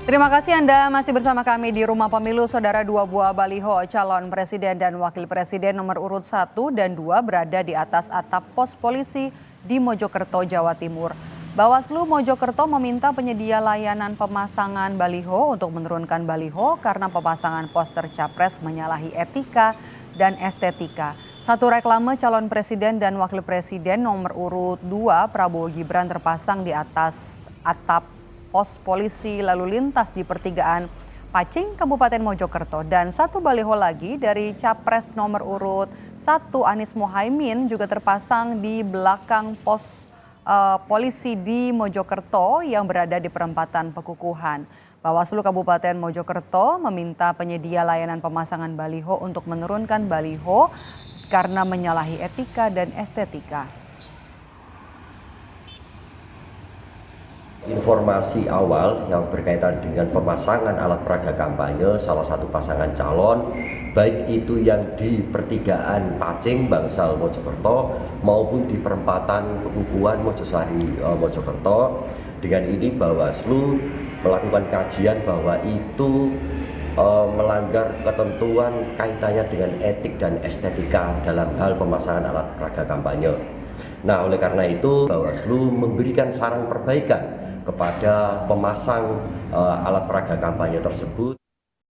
Terima kasih Anda masih bersama kami di Rumah Pemilu. Saudara, 2 buah baliho calon presiden dan wakil presiden nomor urut 1 dan 2 berada di atas atap pos polisi di Mojokerto, Jawa Timur. Bawaslu Mojokerto meminta penyedia layanan pemasangan baliho untuk menurunkan baliho karena pemasangan poster capres menyalahi etika dan estetika. Satu reklame calon presiden dan wakil presiden nomor urut 2 Prabowo Gibran terpasang di atas atap pos polisi lalu lintas di pertigaan Pacing, Kabupaten Mojokerto. Dan satu baliho lagi dari capres nomor urut 1 Anies Mohaimin juga terpasang di belakang pos polisi di Mojokerto yang berada di perempatan Pekukuhan. Bawaslu Kabupaten Mojokerto meminta penyedia layanan pemasangan baliho untuk menurunkan baliho karena menyalahi etika dan estetika. Informasi awal yang berkaitan dengan pemasangan alat peraga kampanye salah satu pasangan calon, baik itu yang di pertigaan Pacing, Bangsal, Mojokerto maupun di perempatan Pekukuhan, Mojosari, Mojokerto. Dengan ini Bawaslu melakukan kajian bahwa itu melanggar ketentuan kaitannya dengan etik dan estetika dalam hal pemasangan alat peraga kampanye. Nah, oleh karena itu Bawaslu memberikan saran perbaikan kepada pemasang alat peraga kampanye tersebut.